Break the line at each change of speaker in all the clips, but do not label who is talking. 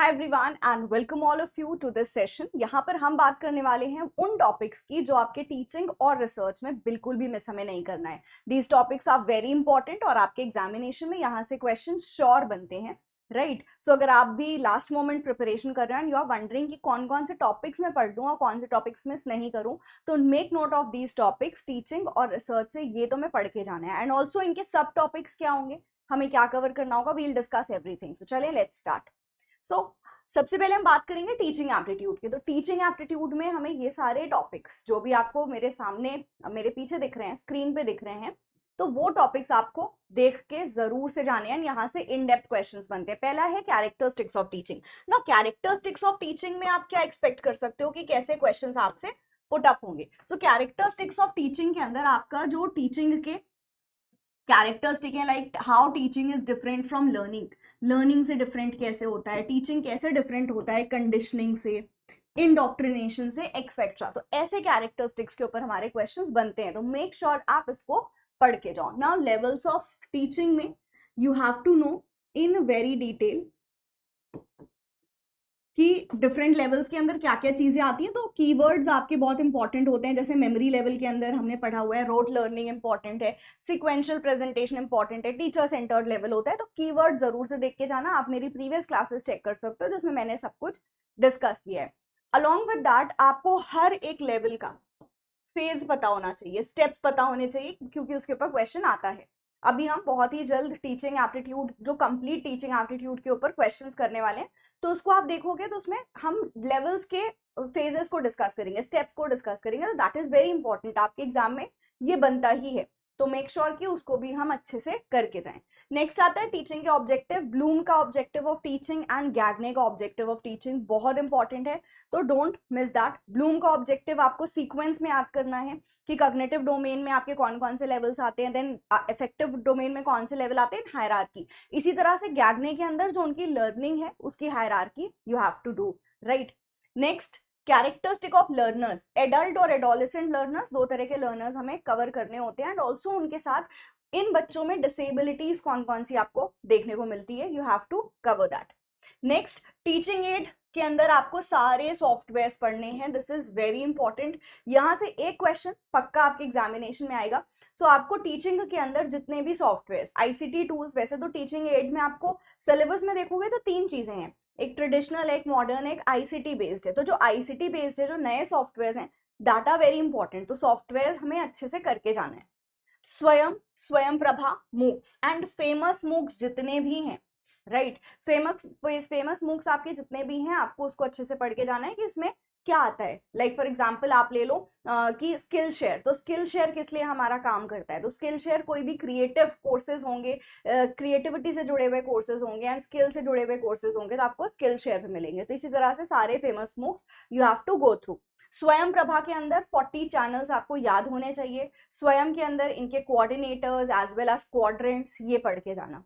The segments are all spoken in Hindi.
Hi everyone and welcome all of you to this session. यहाँ पर हम बात करने वाले हैं उन टॉपिक्स की जो आपके टीचिंग और रिसर्च में बिल्कुल भी मिस हमें नहीं करना है। These topics are very important और आपके एग्जामिनेशन में यहाँ से क्वेश्चन श्योर बनते हैं, राइट। सो अगर आप भी लास्ट मोमेंट प्रिपरेशन कर रहे हैं, यू आर वंडरिंग कि कौन कौन से टॉपिक्स में पढ़ लूँ और कौन से टॉपिक्स मिस नहीं करूँ, तो make note of these topics. Teaching और रिसर्च से ये तो मैं पढ़ के जाना है, एंड ऑल्सो इनके सब टॉपिक्स क्या होंगे, हमें क्या कवर करना होगा, वील डिस्कस एवरीथिंग। सो चलिए लेट्स स्टार्ट। सो सबसे पहले हम बात करेंगे टीचिंग एप्टीट्यूड की। तो टीचिंग एप्टीट्यूड में हमें ये सारे टॉपिक्स जो भी आपको मेरे सामने मेरे पीछे दिख रहे हैं, स्क्रीन पे दिख रहे हैं, तो वो टॉपिक्स आपको देख के जरूर से जाने हैं। यहाँ से इन डेप्थ क्वेश्चंस बनते हैं। पहला है कैरेक्टरिस्टिक्स ऑफ टीचिंग। ना कैरेक्टरिस्टिक्स ऑफ टीचिंग में आप क्या एक्सपेक्ट कर सकते हो कि कैसे क्वेश्चंस आपसे पुट अप होंगे। सो कैरेक्टरिस्टिक्स ऑफ टीचिंग के अंदर आपका जो टीचिंग के कैरेक्टरिस्टिक है, like how teaching is different from learning, learning से डिफरेंट कैसे होता है, टीचिंग कैसे डिफरेंट होता है कंडीशनिंग से, इंडोक्ट्रिनेशन से, एक्सेट्रा। तो ऐसे कैरेक्टरिस्टिक्स के ऊपर हमारे क्वेश्चंस बनते हैं, तो मेक श्योर आप इसको पढ़ के जाओ। नाउ लेवल्स ऑफ टीचिंग में you have to know in very detail कि डिफरेंट लेवल्स के अंदर क्या क्या चीजें आती हैं। तो कीवर्ड्स आपके बहुत इंपॉर्टेंट होते हैं, जैसे मेमोरी लेवल के अंदर हमने पढ़ा हुआ है रोट लर्निंग इंपॉर्टेंट है, सिक्वेंशियल प्रेजेंटेशन इंपॉर्टेंट है, टीचर सेंटर्ड लेवल होता है। तो कीवर्ड जरूर से देख के जाना। आप मेरी प्रीवियस क्लासेस चेक कर सकते हो जिसमें मैंने सब कुछ डिस्कस किया है। अलॉन्ग विद दैट आपको हर एक लेवल का फेज पता होना चाहिए, स्टेप्स पता होने चाहिए, क्योंकि उसके ऊपर क्वेश्चन आता है। अभी हम बहुत ही जल्द टीचिंग एप्टीट्यूड, जो कंप्लीट टीचिंग एप्टीट्यूड के ऊपर क्वेश्चंस करने वाले हैं, तो उसको आप देखोगे तो उसमें हम लेवल्स के फेजेस को डिस्कस करेंगे, स्टेप्स को डिस्कस करेंगे। तो दैट इज वेरी इंपॉर्टेंट, आपके एग्जाम में ये बनता ही है, तो मेक श्योर कि उसको भी हम अच्छे से करके जाएं। नेक्स्ट आता है टीचिंग के ऑब्जेक्टिव। ब्लूम का ऑब्जेक्टिव ऑफ टीचिंग एंड गैगने का ऑब्जेक्टिव ऑफ टीचिंग बहुत इंपॉर्टेंट है, तो डोंट मिस दैट। ब्लूम का ऑब्जेक्टिव आपको सीक्वेंस में याद करना है कि कॉग्निटिव डोमेन में आपके कौन कौन से लेवल्स आते हैं, देन इफेक्टिव डोमेन में कौन से लेवल आते हैं, हायरार्की। इसी तरह से गैगने के अंदर जो उनकी लर्निंग है उसकी hierarchy you have to do, right. Next characteristic of learners. Adult और एडोलेसेंट लर्नर्स, दो तरह के लर्नर्स हमें कवर करने होते हैं, एंड ऑल्सो उनके साथ इन बच्चों में डिसेबिलिटीज कौन कौन सी आपको देखने को मिलती है, you have to cover that. Next teaching aid के अंदर आपको सारे सॉफ्टवेयर्स पढ़ने हैं, दिस इज वेरी इंपॉर्टेंट। यहां से एक क्वेश्चन पक्का आपके एग्जामिनेशन में आएगा। तो आपको टीचिंग के अंदर जितने भी सॉफ्टवेयर्स, आईसीटी टूल्स, वैसे तो टीचिंग एड्स में आपको सिलेबस में देखोगे तो तीन चीजें हैं, एक ट्रेडिशनल, एक मॉडर्न, एक आईसीटी बेस्ड है। तो जो आईसीटी बेस्ड है, जो नए सॉफ्टवेयर हैं, डाटा वेरी इंपॉर्टेंट, तो सॉफ्टवेयर हमें अच्छे से करके जाना है। स्वयं, स्वयं Prabha, MOOCs and famous MOOCs जितने भी हैं, राइट। फेमस मूक्स आपके जितने भी हैं, आपको उसको अच्छे से पढ़ के जाना है कि इसमें क्या आता है। लाइक फॉर एग्जाम्पल आप ले लो कि स्किल शेयर। तो स्किल शेयर किस लिए हमारा काम करता है, तो स्किल शेयर कोई भी क्रिएटिव कोर्सेज होंगे, क्रिएटिविटी से जुड़े हुए कोर्सेज होंगे एंड स्किल से जुड़े हुए कोर्सेज होंगे, तो आपको स्किल शेयर पे मिलेंगे। तो इसी तरह से सारे famous MOOCs you have to go through. Swayam Prabha के अंदर 40 चैनल्स आपको याद होने चाहिए। स्वयं के अंदर इनके coordinators as well as quadrants, ये पढ़ के जाना।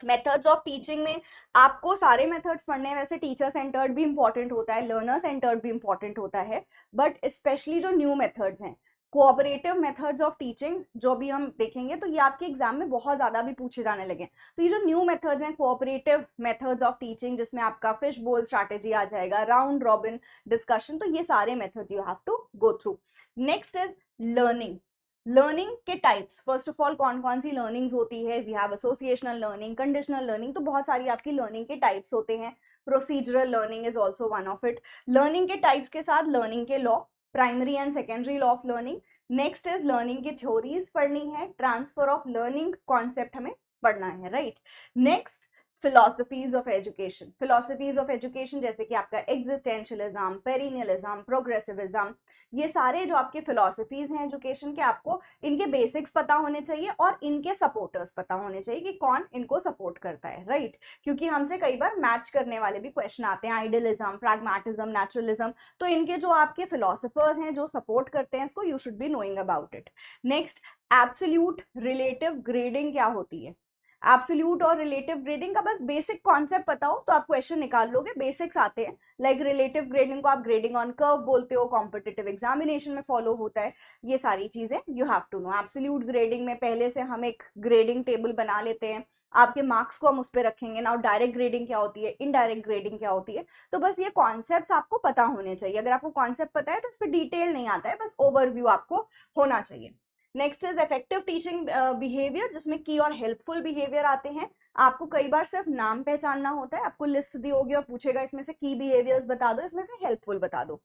मेथड्स ऑफ टीचिंग में आपको सारे मेथड्स पढ़ने हैं, वैसे टीचर सेंटर्ड भी इंपॉर्टेंट होता है, लर्नर सेंटर्ड भी इंपॉर्टेंट होता है, बट स्पेशली जो न्यू मेथड्स हैं, कोऑपरेटिव मेथड्स ऑफ टीचिंग, जो भी हम देखेंगे, तो ये आपके एग्जाम में बहुत ज्यादा भी पूछे जाने लगे। तो ये जो न्यू मेथड्स हैं, कोऑपरेटिव मेथड्स ऑफ टीचिंग, जिसमें आपका फिश बोल स्ट्रैटेजी आ जाएगा, राउंड रॉबिन डिस्कशन, तो ये सारे methods you have to go through. Next is learning. Learning के टाइप्स, फर्स्ट ऑफ ऑल कौन कौन सी लर्निंग्स होती है, we have associational learning, conditional learning, तो बहुत सारी आपकी लर्निंग के टाइप्स होते हैं। Procedural learning is also one of it. Learning के टाइप्स के साथ लर्निंग के law, primary and secondary law of learning. Next is learning की थ्योरीज पढ़नी है, ट्रांसफर ऑफ लर्निंग कॉन्सेप्ट हमें पढ़ना है, right. Next philosophies of education. Philosophies of education जैसे कि आपका एग्जिस्टेंशियलिज्म, पेरिनियलिज्म, प्रोग्रेसिविज्म, ये सारे जो आपके फिलोसफीज हैं एजुकेशन के, आपको इनके बेसिक्स पता होने चाहिए और इनके सपोर्टर्स पता होने चाहिए कि कौन इनको सपोर्ट करता है, राइट। क्योंकि हमसे कई बार मैच करने वाले भी क्वेश्चन आते हैं, आइडियलिज्म, प्रैग्मेटिज्म, नेचुरलिज्म, तो इनके जो आपके फिलोसफर्स हैं जो सपोर्ट करते हैं इसको, you should be knowing about it. Next absolute relative grading क्या होती है। एब्सोल्यूट और रिलेटिव ग्रेडिंग का बस बेसिक कॉन्सेप्ट पता हो तो आप क्वेश्चन निकाल लोगे, बेसिक्स आते हैं। लाइक रिलेटिव ग्रेडिंग को आप ग्रेडिंग ऑन कर्व बोलते हो, कॉम्पिटिटिव एग्जामिनेशन में फॉलो होता है, ये सारी चीजें you have to know. Absolute grading में पहले से हम एक ग्रेडिंग टेबल बना लेते हैं, आपके मार्क्स को हम उस पर रखेंगे ना। डायरेक्ट ग्रेडिंग क्या होती है, इनडायरेक्ट ग्रेडिंग क्या होती है, तो बस ये कॉन्सेप्ट्स आपको पता होने चाहिए। अगर आपको कॉन्सेप्ट पता है तो इस पर डिटेल नहीं आता है, बस ओवरव्यू आपको होना चाहिए। Next is effective teaching behaviour, जिसमें की और हेल्पफुल बिहेवियर आते हैं। आपको कई बार सिर्फ नाम पहचानना होता है, आपको लिस्ट दी होगी और पूछेगा इसमें से की बिहेवियर्स बता दो, इसमें से हेल्पफुल बता दो।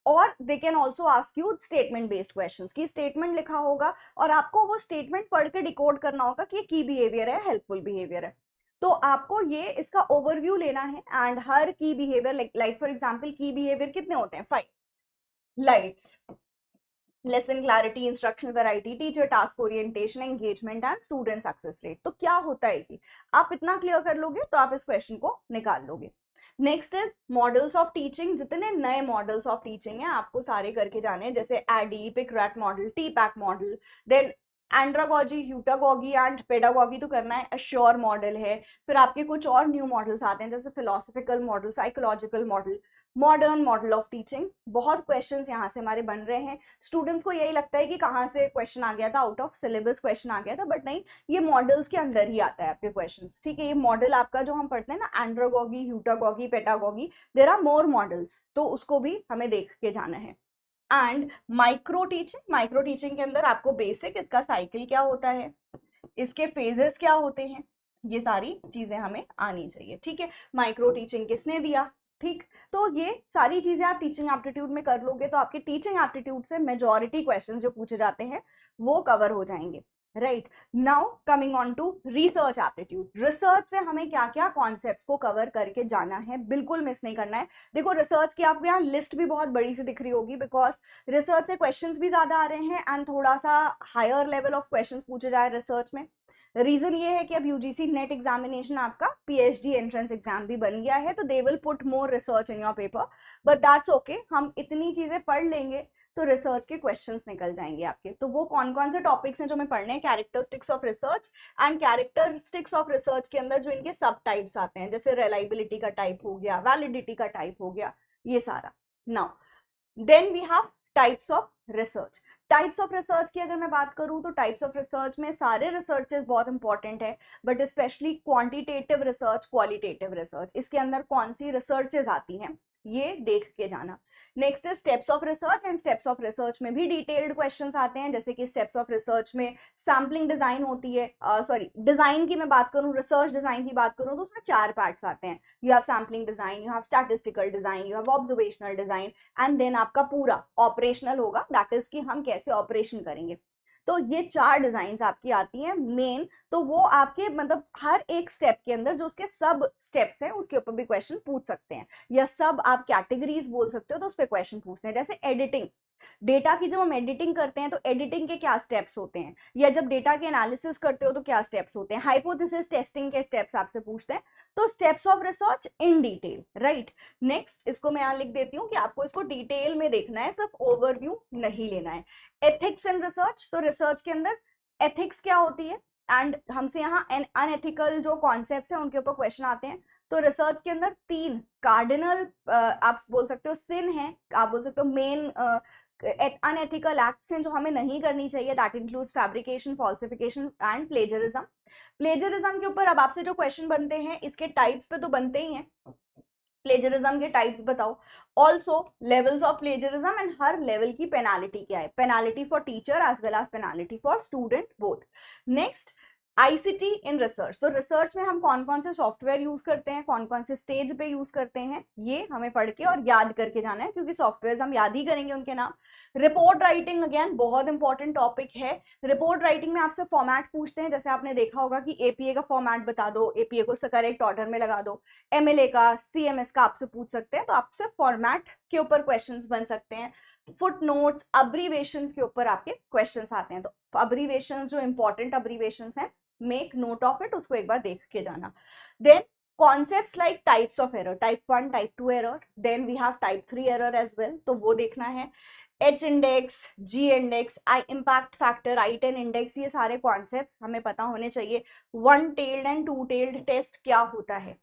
और they can also ask you statement based questions, की स्टेटमेंट लिखा होगा और आपको वो स्टेटमेंट पढ़ के डिकोड करना होगा कि ये की बिहेवियर है, हेल्पफुल बिहेवियर है। तो आपको ये इसका ओवरव्यू लेना है एंड हर की बिहेवियर, लाइक फॉर एग्जाम्पल की बिहेवियर कितने होते हैं, 5। Lights, lesson clarity, instructional variety, teacher task orientation, engagement and student success rate. तो क्या होता है कि आप इतना क्लियर कर लोगे तो आप इस क्वेश्चन को निकाल लोगे। Next is models of teaching, जितने नए मॉडल्स ऑफ टीचिंग है आपको सारे करके जाने हैं, जैसे ADDIE, PICRAT model, TPACK model, then andragogy, heutagogy and pedagogy तो करना है, अश्योर मॉडल है। फिर आपके कुछ और न्यू मॉडल्स आते हैं जैसे philosophical model, psychological model, modern model of teaching. बहुत क्वेश्चंस यहाँ से हमारे बन रहे हैं। स्टूडेंट्स को यही लगता है कि कहाँ से क्वेश्चन आ गया था, आउट ऑफ सिलेबस क्वेश्चन आ गया था, बट नहीं, ये मॉडल्स के अंदर ही आता है आपके क्वेश्चंस, ठीक है। ये मॉडल आपका जो हम पढ़ते हैं ना, andragogy, heutagogy, pedagogy, there are more models, तो उसको भी हमें देख के जाना है। And micro teaching, micro teaching के अंदर आपको बेसिक इसका साइकिल क्या होता है, इसके फेजेस क्या होते हैं, ये सारी चीजें हमें आनी चाहिए, ठीक है। माइक्रो टीचिंग किसने दिया, ठीक। तो ये सारी चीजें आप टीचिंग एप्टीट्यूड में कर लोगे तो आपके टीचिंग एप्टीट्यूड से मेजॉरिटी क्वेश्चंस जो पूछे जाते हैं वो कवर हो जाएंगे, right. Now coming on to research aptitude, research से हमें क्या क्या कॉन्सेप्ट्स को कवर करके जाना है, बिल्कुल मिस नहीं करना है। देखो रिसर्च की आपको यहाँ लिस्ट भी बहुत बड़ी सी दिख रही होगी, बिकॉज रिसर्च से क्वेश्चंस भी ज्यादा आ रहे हैं एंड थोड़ा सा हायर लेवल ऑफ क्वेश्चंस पूछे जाए रिसर्च में। रीजन ये है कि अब यूजीसी नेट एग्जामिनेशन आपका पीएचडी एंट्रेंस एग्जाम भी बन गया है, तो they will put more research in your paper, but that's okay. हम इतनी चीजें पढ़ लेंगे तो रिसर्च के क्वेश्चंस निकल जाएंगे आपके। तो वो कौन कौन से टॉपिक्स हैं जो मैं पढ़ने हैं, characteristics of research, and characteristics of research के अंदर जो इनके सब टाइप्स आते हैं, जैसे रिलायबिलिटी का टाइप हो गया, वैलिडिटी का टाइप हो गया, ये सारा। Now then we have types of research. Types of research की अगर मैं बात करूं तो टाइप्स ऑफ रिसर्च में सारे रिसर्चेस बहुत इंपॉर्टेंट है, but specially quantitative research, qualitative research, इसके अंदर कौन सी रिसर्चेस आती हैं ये देख के जाना। Next is steps of research, and steps of research में भी डिटेल्ड क्वेश्चंस आते हैं, जैसे कि स्टेप्स ऑफ रिसर्च में सैम्पलिंग डिजाइन होती है, सॉरी डिजाइन की मैं बात करूं, रिसर्च डिजाइन की बात करूं तो उसमें 4 पार्ट्स आते हैं। You have sampling design, you have statistical design, you have observational design, and then आपका पूरा ऑपरेशनल होगा, दैट इज कि हम कैसे ऑपरेशन करेंगे। तो ये 4 डिजाइन आपकी आती हैं मेन, तो वो आपके मतलब हर एक स्टेप के अंदर जो उसके सब स्टेप्स हैं उसके ऊपर भी क्वेश्चन पूछ सकते हैं, या सब आप कैटेगरीज बोल सकते हो तो उस पर क्वेश्चन पूछते हैं। जैसे एडिटिंग, डेटा की जब हम एडिटिंग करते हैं तो एडिटिंग के क्या स्टेप्स होते हैं, या जब डेटा के एनालिसिस करते हो तो क्या स्टेप्स होते हैं, हाइपोथेसिस टेस्टिंग के स्टेप्स आपसे पूछते हैं। तो steps of research in detail, right. Next इसको मैं यहाँ लिख देती हूँ कि आपको इसको डिटेल में देखना है, सिर्फ ओवरव्यू नहीं लेना है। एथिक्स इन रिसर्च, तो रिसर्च के अंदर एथिक्स क्या होती है, एंड हमसे यहाँ अनएथिकल जो कॉन्सेप्ट्स हैं उनके ऊपर क्वेश्चन आते हैं। तो रिसर्च के अंदर 3 कार्डिनल आप बोल सकते हो सिन है, आप बोल सकते हो मेन अनएथिकल एक्ट्स हैं जो हमें नहीं करनी चाहिए, that includes fabrication, falsification and plagiarism. Plagiarism के ऊपर अब आपसे जो क्वेश्चन बनते हैं इसके टाइप्स पे तो बनते ही हैं, प्लेजरिज्म के टाइप्स बताओ, also levels of plagiarism, and हर लेवल की पेनाल्टी क्या है, penalty for teacher as well as penalty for student both. Next ICT in research, तो रिसर्च में हम कौन कौन से सॉफ्टवेयर यूज करते हैं, कौन कौन से स्टेज पे यूज करते हैं, ये हमें पढ़ के और याद करके जाना है, क्योंकि सॉफ्टवेयर हम याद ही करेंगे उनके नाम। रिपोर्ट राइटिंग अगेन बहुत इंपॉर्टेंट टॉपिक है। रिपोर्ट राइटिंग में आपसे फॉर्मेट पूछते हैं, जैसे आपने देखा होगा कि एपीए का फॉर्मेट बता दो, एपीए को करेक्ट ऑर्डर में लगा दो, एमएलए का, सीएमएस का आपसे पूछ सकते हैं, तो आपसे फॉर्मेट के ऊपर क्वेश्चंस बन सकते हैं। फुट नोट्स, अब्रीवेशंस के ऊपर आपके क्वेश्चंस आते हैं, तो अब्रीवेशंस जो इंपॉर्टेंट अब्रीवेशंस हैं मेक नोट ऑफ इट, उसको एक बार देख के जाना। Then concepts like types of error, type 1, type 2 error, then we have type 3 error as well, तो वो देखना है। H index, G index, I impact factor, आई10 इंडेक्स, ये सारे कॉन्सेप्ट्स हमें पता होने चाहिए। One tailed and two tailed test क्या होता है,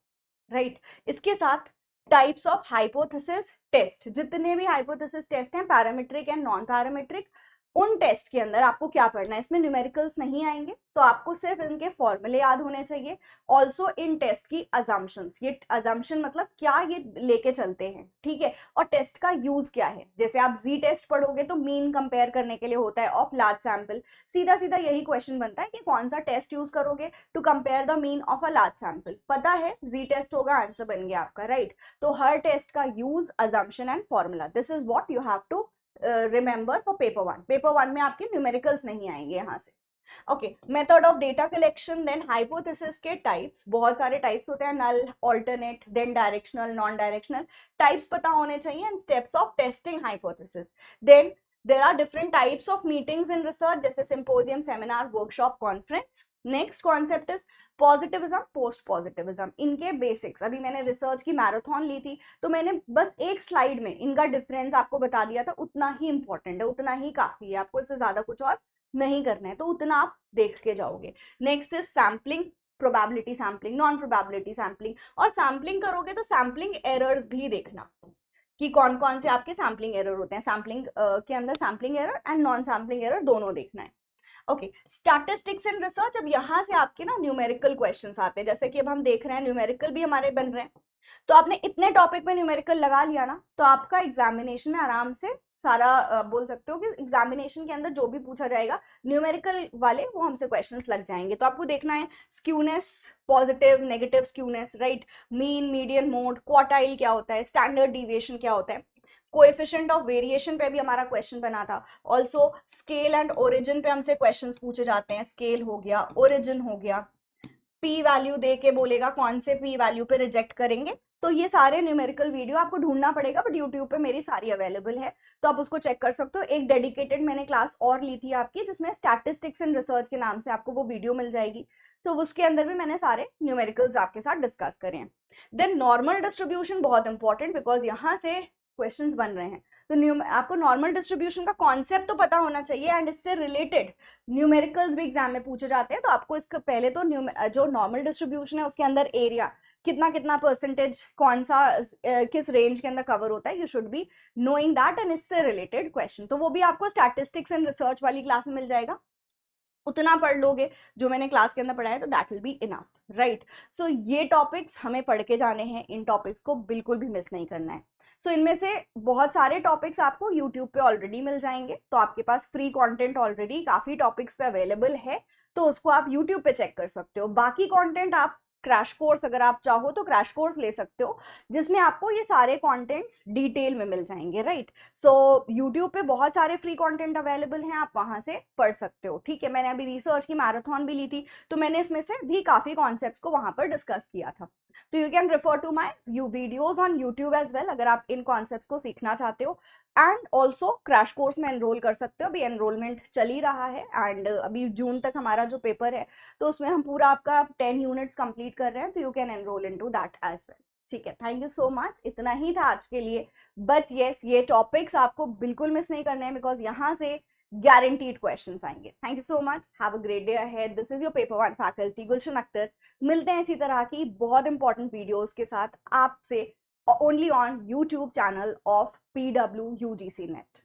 राइट इसके साथ टाइप्स ऑफ हाइपोथेसिस टेस्ट, जितने भी हाइपोथेसिस टेस्ट हैं पैरामीट्रिक एंड नॉन पैरामीट्रिक, उन टेस्ट के अंदर आपको क्या पढ़ना है, इसमें न्यूमेरिकल्स नहीं आएंगे तो आपको सिर्फ इनके फॉर्मूले याद होने चाहिए। ऑल्सो इन टेस्ट की अजम्पशंस, ये अजम्पशन मतलब क्या ये लेके चलते हैं, ठीक है, और टेस्ट का यूज क्या है। जैसे आप जी टेस्ट पढ़ोगे तो मीन कंपेयर करने के लिए होता है ऑफ लार्ज सैंपल, सीधा सीधा यही क्वेश्चन बनता है कि कौन सा टेस्ट यूज करोगे to compare the mean of a large sample, पता है जी टेस्ट होगा, आंसर बन गया आपका, राइट। तो हर टेस्ट का use, assumption and formula, this is what you have to remember for paper one. Paper one में आपके न्यूमेरिकल्स नहीं आएंगे यहाँ से। Okay, method of data collection, then hypothesis के टाइप्स, बहुत सारे टाइप्स होते हैं, null, alternate, then directional, non directional, types पता होने चाहिए, and steps of testing hypothesis. Then there are different types of meetings in research, जैसे symposium, seminar, workshop, conference. Next concept is positivism, post positivism, इनके बेसिक्स। अभी मैंने रिसर्च की मैराथन ली थी तो मैंने बस एक स्लाइड में इनका डिफरेंस आपको बता दिया था, उतना ही इंपॉर्टेंट है, उतना ही काफी है, आपको इससे ज्यादा कुछ और नहीं करना है, तो उतना आप देख के जाओगे। Next is sampling, probability sampling, non probability sampling, और सैम्पलिंग करोगे तो सैम्पलिंग एरर्स भी देखना कि कौन कौन से आपके सैम्पलिंग एरर होते हैं, सैम्पलिंग के अंदर sampling error and non sampling error दोनों देखना है। ओके, स्टैटिस्टिक्स इन रिसर्च, अब यहाँ से आपके ना न्यूमेरिकल क्वेश्चंस आते हैं, जैसे कि अब हम देख रहे हैं न्यूमेरिकल भी हमारे बन रहे हैं, तो आपने इतने टॉपिक में न्यूमेरिकल लगा लिया ना, तो आपका एग्जामिनेशन में आराम से सारा बोल सकते हो कि एग्जामिनेशन के अंदर जो भी पूछा जाएगा न्यूमेरिकल वाले वो हमसे क्वेश्चंस लग जाएंगे। तो आपको देखना है skewness, positive negative skewness, right, mean median mode, quartile क्या होता है, स्टैंडर्ड डिविएशन क्या होता है, कोएफिशिएंट ऑफ वेरिएशन पे भी हमारा क्वेश्चन बना था। ऑल्सो स्केल एंड ओरिजिन पे हमसे क्वेश्चंस पूछे जाते हैं, स्केल हो गया, ओरिजिन हो गया, पी वैल्यू दे के बोलेगा कौन से पी वैल्यू पे रिजेक्ट करेंगे। तो ये सारे न्यूमेरिकल वीडियो आपको ढूंढना पड़ेगा, बट यूट्यूब पे मेरी सारी अवेलेबल है, तो आप उसको चेक कर सकते हो। एक डेडिकेटेड मैंने क्लास और ली थी आपकी, जिसमें स्टैटिस्टिक्स इन रिसर्च के नाम से आपको वो वीडियो मिल जाएगी, तो उसके अंदर भी मैंने सारे न्यूमेरिकल्स आपके साथ डिस्कस करे हैं। देन नॉर्मल डिस्ट्रीब्यूशन बहुत इंपॉर्टेंट, बिकॉज यहाँ से क्वेश्चंस बन रहे हैं, तो आपको नॉर्मल डिस्ट्रीब्यूशन का कॉन्सेप्ट तो पता होना चाहिए, एंड इससे रिलेटेड न्यूमेरिकल्स भी एग्जाम में पूछे जाते हैं। तो आपको इसके पहले तो जो नॉर्मल डिस्ट्रीब्यूशन है उसके अंदर एरिया कितना कितना परसेंटेज कौन सा किस रेंज के अंदर कवर होता है, you should be knowing that, and इससे रिलेटेड क्वेश्चन तो वो भी आपको स्टैटिस्टिक्स एंड रिसर्च वाली क्लास में मिल जाएगा। उतना पढ़ लोगे जो मैंने क्लास के अंदर पढ़ाया, तो that will be enough, right. So ये टॉपिक्स हमें पढ़ के जाने हैं, इन टॉपिक्स को बिल्कुल भी मिस नहीं करना है। सो इनमें से बहुत सारे टॉपिक्स आपको यूट्यूब पे ऑलरेडी मिल जाएंगे, तो आपके पास फ्री कंटेंट ऑलरेडी काफी टॉपिक्स पे अवेलेबल है, तो उसको आप यूट्यूब पे चेक कर सकते हो। बाकी कंटेंट आप क्रैश कोर्स, अगर आप चाहो तो क्रैश कोर्स ले सकते हो, जिसमें आपको ये सारे कंटेंट्स डिटेल में मिल जाएंगे, राइट। सो यूट्यूब पे बहुत सारे फ्री कंटेंट अवेलेबल हैं, आप वहां से पढ़ सकते हो, ठीक है। मैंने अभी रिसर्च की मैराथन भी ली थी, तो मैंने इसमें से भी काफी कॉन्सेप्ट्स को वहां पर डिस्कस किया था, तो you can refer to my videos on YouTube as well, अगर आप इन कॉन्सेप्ट्स को सीखना चाहते हो। एंड ऑल्सो क्रैश कोर्स में एनरोल कर सकते हो, अभी एनरोलमेंट चल ही रहा है, एंड अभी जून तक हमारा जो पेपर है, तो उसमें हम पूरा आपका 10 यूनिट्स कंप्लीट कर रहे हैं, तो you can enrol into that as well, ठीक है। थैंक यू सो मच, इतना ही था आज के लिए, बट येस ये टॉपिक्स आपको बिल्कुल मिस नहीं करने हैं, बिकॉज यहाँ से guaranteed questions आएंगे। Thank you so much, have a great day ahead, this is your paper one faculty Gulshan Akhtar. मिलते हैं इसी तरह की बहुत इंपॉर्टेंट वीडियोस के साथ आपसे, only on YouTube channel of PWUGC net.